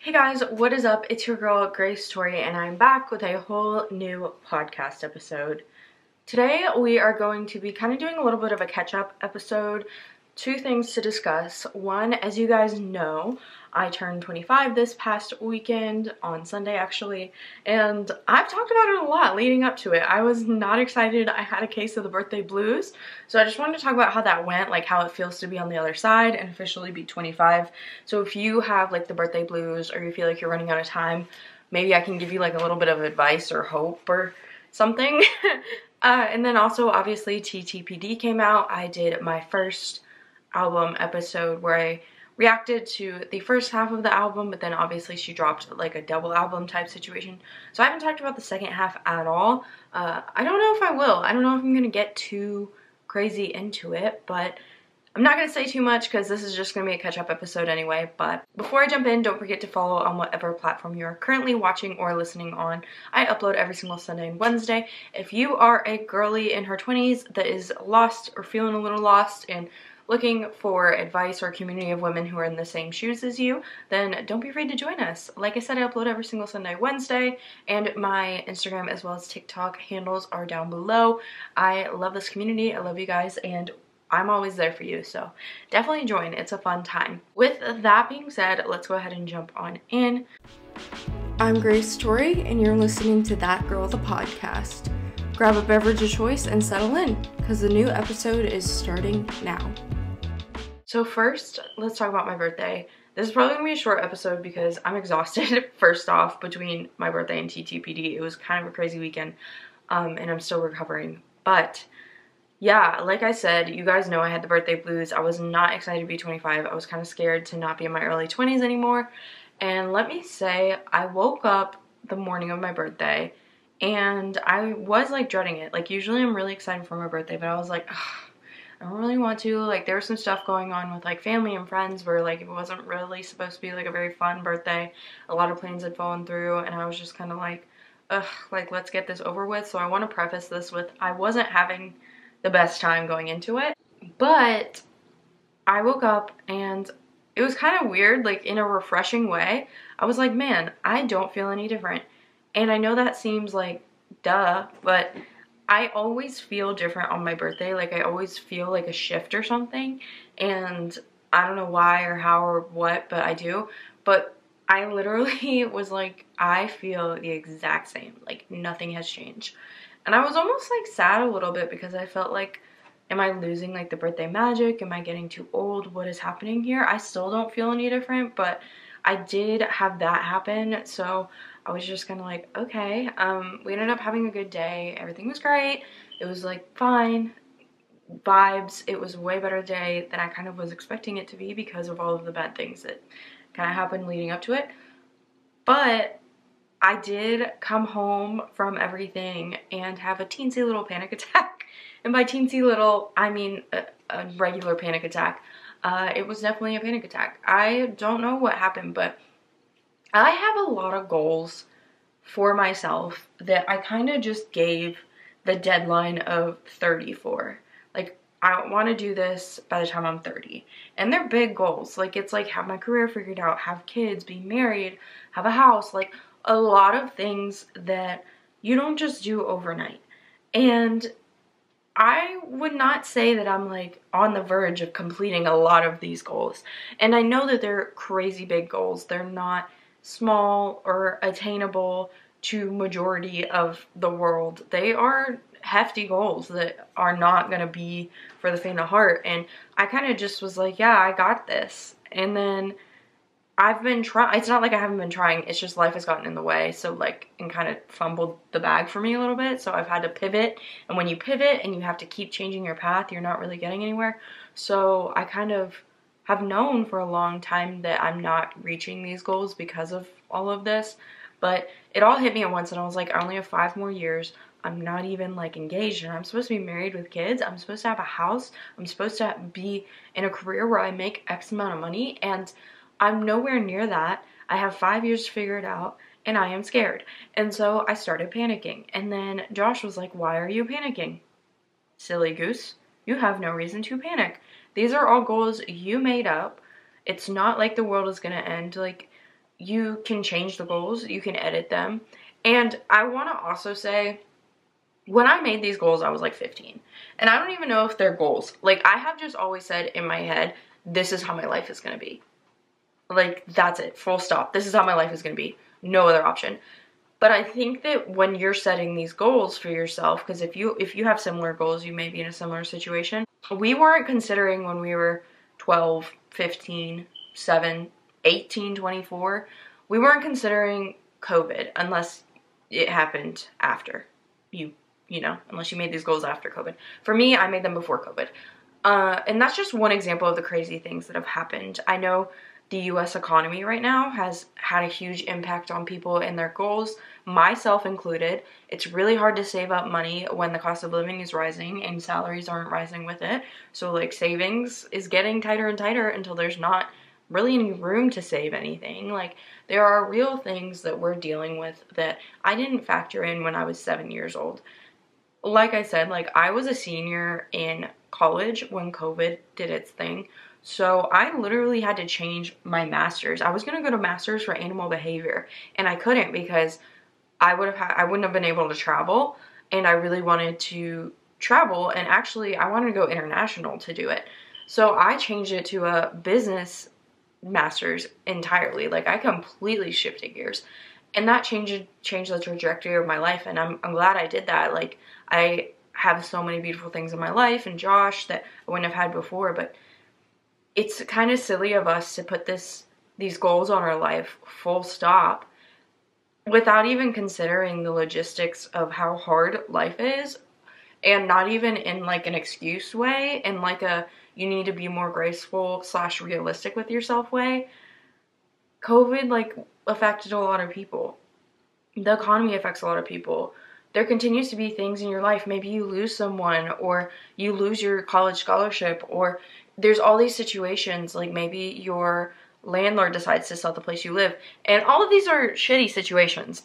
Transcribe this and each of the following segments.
Hey guys, what is up? It's your girl Grace Tori and I'm back with a whole new podcast episode. Today we are going to be kind of doing a little bit of a catch-up episode. Two things to discuss. One, as you guys know, I turned 25 this past weekend, on Sunday actually, and I've talked about it a lot leading up to it. I was not excited. I had a case of the birthday blues, so I just wanted to talk about how that went, like how it feels to be on the other side and officially be 25. So if you have like the birthday blues or you feel like you're running out of time, maybe I can give you like a little bit of advice or hope or something. And then also obviously TTPD came out. I did my first album episode where I reacted to the first half of the album, but then obviously she dropped like a double album type situation. So I haven't talked about the second half at all. I don't know if I will. I don't know if I'm gonna get too crazy into it, but I'm not going to say too much because this is just going to be a catch-up episode anyway. But before I jump in, don't forget to follow on whatever platform you're currently watching or listening on. I upload every single Sunday and Wednesday. If you are a girly in her 20s that is lost or feeling a little lost and looking for advice or a community of women who are in the same shoes as you, then don't be afraid to join us. Like I said, I upload every single Sunday, Wednesday, and my Instagram as well as TikTok handles are down below. I love this community. I love you guys, and I'm always there for you, so definitely join. It's a fun time. With that being said, let's go ahead and jump on in. I'm Grace Tori, and you're listening to That Girl the Podcast. Grab a beverage of choice and settle in, because the new episode is starting now. So first, let's talk about my birthday. This is probably going to be a short episode because I'm exhausted, first off, between my birthday and TTPD. It was kind of a crazy weekend, and I'm still recovering, but yeah, like I said, you guys know I had the birthday blues. I was not excited to be 25. I was kind of scared to not be in my early 20s anymore. And let me say, I woke up the morning of my birthday and I was like dreading it. Like usually I'm really excited for my birthday, but I was like, ugh, I don't really want to. Like there was some stuff going on with like family and friends where like it wasn't really supposed to be like a very fun birthday. A lot of plans had fallen through and I was just kind of like, ugh, like let's get this over with. So I want to preface this with I wasn't having the best time going into it, but I woke up and it was kind of weird, like in a refreshing way. I was like, man, I don't feel any different. And I know that seems like duh, but I always feel different on my birthday. Like I always feel like a shift or something, and I don't know why or how or what, but I do. But I literally was like, I feel the exact same, like nothing has changed. And I was almost like sad a little bit because I felt like, am I losing like the birthday magic? Am I getting too old? What is happening here? I still don't feel any different, but I did have that happen. So I was just kind of like, okay. We ended up having a good day. Everything was great. It was like fine vibes. It was a way better day than I kind of was expecting it to be because of all of the bad things that kind of happened leading up to it. But I did come home from everything and have a teensy little panic attack. And by teensy little, I mean a regular panic attack. It was definitely a panic attack. I don't know what happened, but I have a lot of goals for myself that I kind of just gave the deadline of 30 for. Like, I want to do this by the time I'm 30. And they're big goals. Like, it's like have my career figured out, have kids, be married, have a house, like a lot of things that you don't just do overnight. And I would not say that I'm like on the verge of completing a lot of these goals. And I know that they're crazy big goals. They're not small or attainable to majority of the world. They are hefty goals that are not going to be for the faint of heart. And I kind of just was like, yeah, I got this. And then I've been trying. It's not like I haven't been trying. It's just life has gotten in the way. So like, and kind of fumbled the bag for me a little bit. So I've had to pivot. And when you pivot and you have to keep changing your path, you're not really getting anywhere. So I kind of have known for a long time that I'm not reaching these goals because of all of this. But it all hit me at once and I was like, I only have 5 more years. I'm not even like engaged and I'm supposed to be married with kids. I'm supposed to have a house. I'm supposed to be in a career where I make X amount of money, and I'm nowhere near that. I have 5 years to figure it out and I am scared. And so I started panicking. And then Josh was like, why are you panicking? Silly goose. You have no reason to panic. These are all goals you made up. It's not like the world is going to end. Like, you can change the goals, you can edit them. And I want to also say, when I made these goals, I was like 15. And I don't even know if they're goals. Like, I have just always said in my head, this is how my life is going to be. Like, that's it. Full stop. This is how my life is going to be. No other option. But I think that when you're setting these goals for yourself, because if you have similar goals, you may be in a similar situation. We weren't considering when we were 12, 15, 7, 18, 24. We weren't considering COVID unless it happened after you know, unless you made these goals after COVID. For me, I made them before COVID. And that's just one example of the crazy things that have happened. I know the US economy right now has had a huge impact on people and their goals, myself included. It's really hard to save up money when the cost of living is rising and salaries aren't rising with it. So like savings is getting tighter and tighter until there's not really any room to save anything. Like, there are real things that we're dealing with that I didn't factor in when I was 7 years old. Like I said, like, I was a senior in college when COVID did its thing. So I literally had to change my master's. I was going to go to master's for animal behavior, and I couldn't because I wouldn't have been able to travel, and I really wanted to travel, and actually I wanted to go international to do it. So I changed it to a business master's entirely. Like, I completely shifted gears. And that changed the trajectory of my life, and I'm glad I did that. Like, I have so many beautiful things in my life and Josh that I wouldn't have had before, but it's kind of silly of us to put these goals on our life full stop without even considering the logistics of how hard life is, and not even in like an excuse way, and like a you need to be more graceful / realistic with yourself way. COVID like affected a lot of people. The economy affects a lot of people. There continues to be things in your life. Maybe you lose someone, or you lose your college scholarship, or there's all these situations. Like, maybe your landlord decides to sell the place you live. And all of these are shitty situations.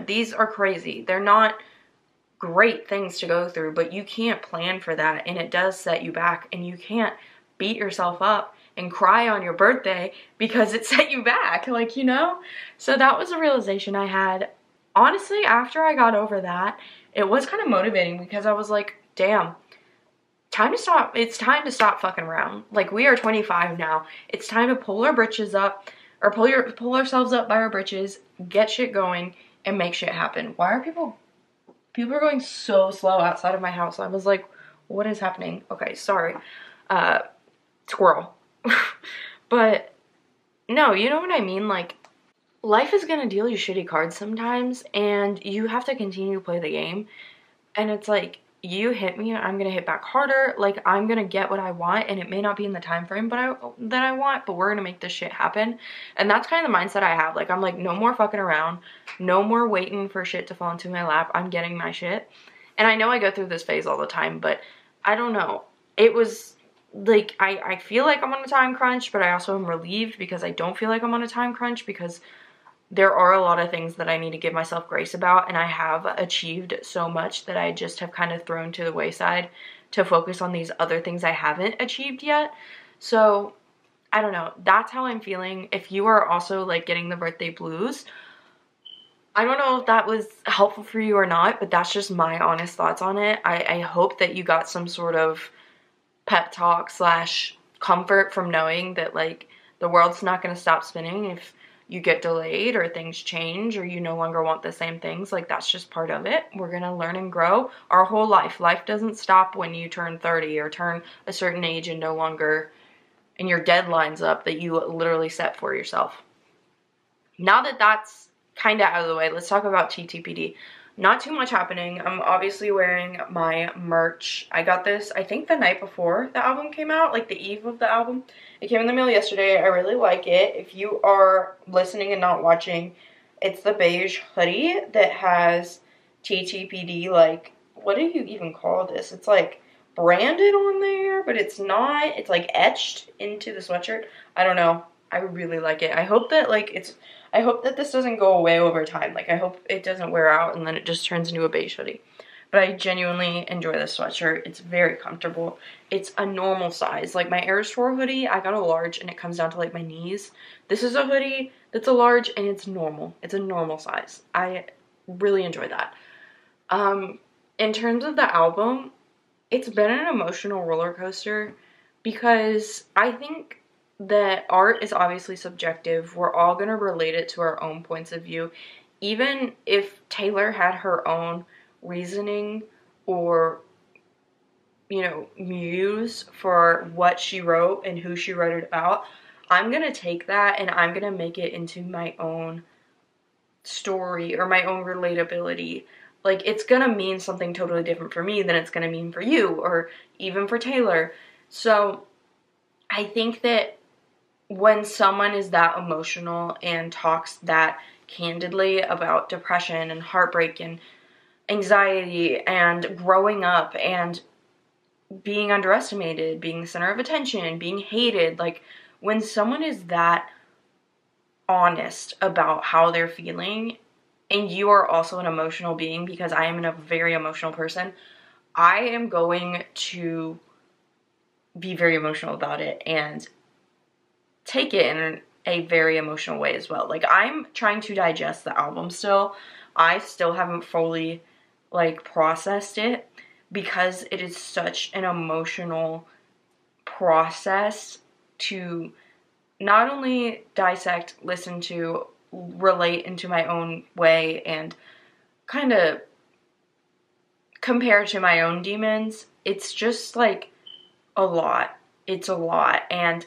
These are crazy. They're not great things to go through, but you can't plan for that, and it does set you back, and you can't beat yourself up and cry on your birthday because it set you back, like, you know? So that was a realization I had. Honestly, after I got over that, it was kind of motivating because I was like, damn, time to stop. It's time to stop fucking around. Like, we are 25 now. It's time to pull our britches up, or pull ourselves up by our britches, get shit going, and make shit happen. Why are people are going so slow outside of my house? I was like, what is happening? Okay, sorry. Squirrel. But no, you know what I mean? Like, life is gonna deal you shitty cards sometimes, and you have to continue to play the game. And it's like, you hit me, I'm gonna hit back harder. Like, I'm gonna get what I want, and it may not be in the time frame that I want, but we're gonna make this shit happen. And that's kind of the mindset I have. Like, I'm like, no more fucking around, no more waiting for shit to fall into my lap. I'm getting my shit. And I know I go through this phase all the time, but I don't know. It was like, I feel like I'm on a time crunch, but I also am relieved because I don't feel like I'm on a time crunch, because there are a lot of things that I need to give myself grace about, and I have achieved so much that I just have kind of thrown to the wayside to focus on these other things I haven't achieved yet. So, I don't know. That's how I'm feeling. If you are also like getting the birthday blues, I don't know if that was helpful for you or not, but that's just my honest thoughts on it. I hope that you got some sort of pep talk / comfort from knowing that, like, the world's not going to stop spinning if you get delayed or things change or you no longer want the same things. Like, that's just part of it. We're going to learn and grow our whole life. Life doesn't stop when you turn 30 or turn a certain age and no longer, and your deadline's up that you literally set for yourself. Now that that's kind of out of the way, let's talk about TTPD. Not too much happening. I'm obviously wearing my merch. I got this, I think, the night before the album came out, like the eve of the album. It came in the mail yesterday. I really like it. If you are listening and not watching, it's the beige hoodie that has TTPD, like, what do you even call this? It's like branded on there, but it's not. It's like etched into the sweatshirt. I don't know. I really like it. I hope that, like, I hope that this doesn't go away over time. Like, I hope it doesn't wear out and then it just turns into a beige hoodie. But I genuinely enjoy this sweatshirt. It's very comfortable. It's a normal size. Like, my Air Store hoodie, I got a large and it comes down to like my knees. This is a hoodie that's a large, and it's normal. It's a normal size. I really enjoy that. In terms of the album, it's been an emotional roller coaster because I think that art is obviously subjective. We're all going to relate it to our own points of view. Even if Taylor had her own reasoning or, you know, muse for what she wrote and who she wrote it about, I'm going to take that and I'm going to make it into my own story or my own relatability. Like, it's gonna mean something totally different for me than it's gonna mean for you or even for Taylor. So I think that when someone is that emotional and talks that candidly about depression and heartbreak and anxiety and growing up and being underestimated, being the center of attention, being hated, like, when someone is that honest about how they're feeling, and you are also an emotional being, because I am a very emotional person, I am going to be very emotional about it and take it in a very emotional way as well. Like, I'm trying to digest the album still. I still haven't fully, like, processed it because it is such an emotional process to not only dissect, listen to, relate into my own way, and kind of compare to my own demons. It's just like a lot. It's a lot. And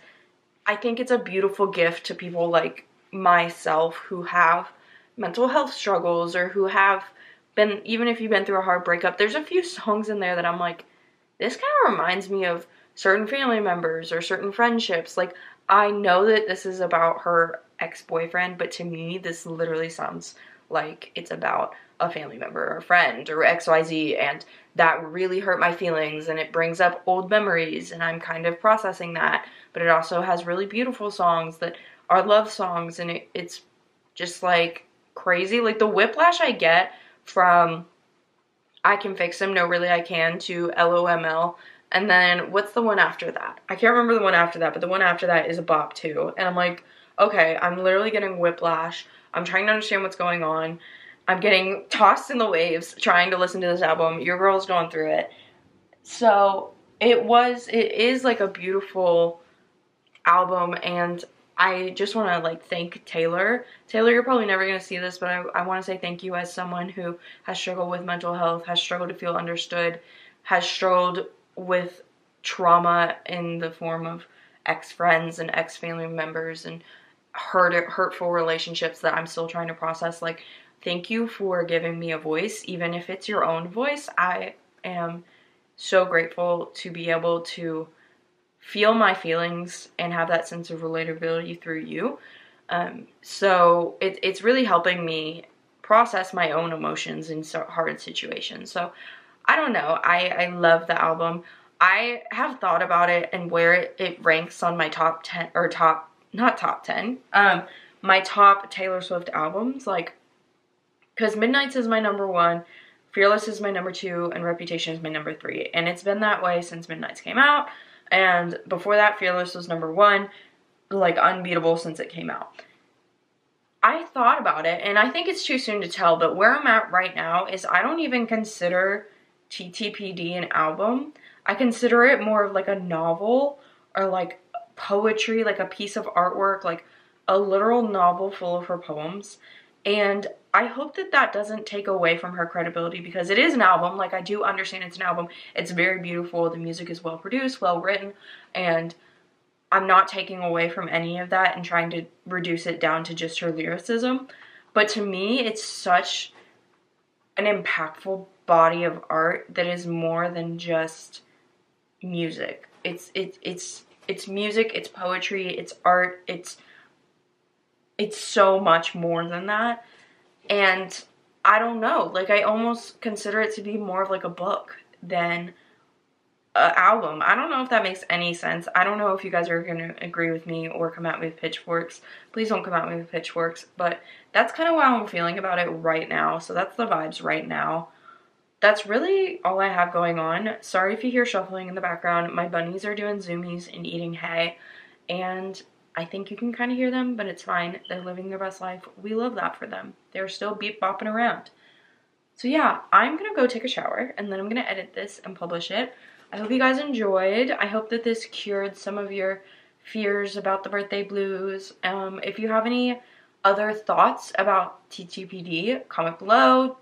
I think it's a beautiful gift to people like myself who have mental health struggles or who have been, even if you've been through a hard breakup, there's a few songs in there that I'm like, this kind of reminds me of certain family members or certain friendships. Like, I know that this is about her ex-boyfriend, but to me, this literally sounds like it's about a family member or a friend or XYZ, and that really hurt my feelings, and it brings up old memories, and I'm kind of processing that. But it also has really beautiful songs that are love songs, and it's just like crazy. Like, the whiplash I get from I Can Fix Him, No Really I Can, to LOML. And then, what's the one after that? I can't remember the one after that, but the one after that is a bop too. And I'm like, okay, I'm literally getting whiplash. I'm trying to understand what's going on. I'm getting tossed in the waves trying to listen to this album. Your girl's going through it. So, it is like a beautiful album, and I just want to, like, thank Taylor. Taylor, you're probably never going to see this, but I want to say thank you as someone who has struggled with mental health, has struggled to feel understood, has struggled with trauma in the form of ex-friends and ex-family members and hurtful relationships that I'm still trying to process. Like, thank you for giving me a voice, even if it's your own voice. I am so grateful to be able to feel my feelings and have that sense of relatability through you. So it's really helping me process my own emotions in hard situations. So I don't know. I love the album. I have thought about it and where it ranks on my top 10, or not top 10, my top Taylor Swift albums. Like, because Midnights is my number 1, Fearless is my number 2, and Reputation is my number 3. And it's been that way since Midnights came out. And before that, Fearless was number 1, like, unbeatable since it came out. I thought about it, and I think it's too soon to tell, but where I'm at right now is I don't even consider TTPD an album. I consider it more of like a novel, or like poetry, like a piece of artwork, like a literal novel full of her poems. And I hope that that doesn't take away from her credibility, because it is an album. Like, I do understand it's an album. It's very beautiful. The music is well produced, well written, and I'm not taking away from any of that and trying to reduce it down to just her lyricism. But to me, it's such an impactful body of art that is more than just music. It's music, it's poetry, it's art, it's so much more than that. And I don't know, like, I almost consider it to be more of like a book than an album. I don't know if that makes any sense. I don't know if you guys are going to agree with me or come at me with pitchforks. Please don't come at me with pitchforks, but that's kind of how I'm feeling about it right now. So that's the vibes right now. That's really all I have going on. Sorry if you hear shuffling in the background. My bunnies are doing zoomies and eating hay, and I think you can kind of hear them, but it's fine. They're living their best life. We love that for them. They're still beep bopping around. So yeah, I'm gonna go take a shower and then I'm gonna edit this and publish it. I hope you guys enjoyed. I hope that this cured some of your fears about the birthday blues. If you have any other thoughts about TTPD, comment below,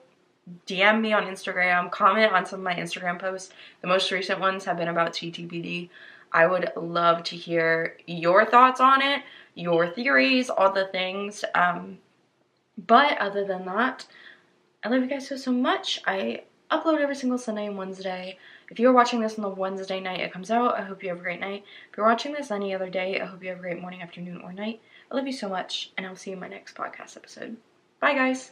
DM me on Instagram, comment on some of my Instagram posts. The most recent ones have been about TTPD. I would love to hear your thoughts on it, your theories, all the things. But other than that, I love you guys so much. I upload every single Sunday and Wednesday. If you're watching this on the Wednesday night it comes out, I hope you have a great night. If you're watching this any other day, I hope you have a great morning, afternoon, or night. I love you so much, and I'll see you in my next podcast episode. Bye, guys.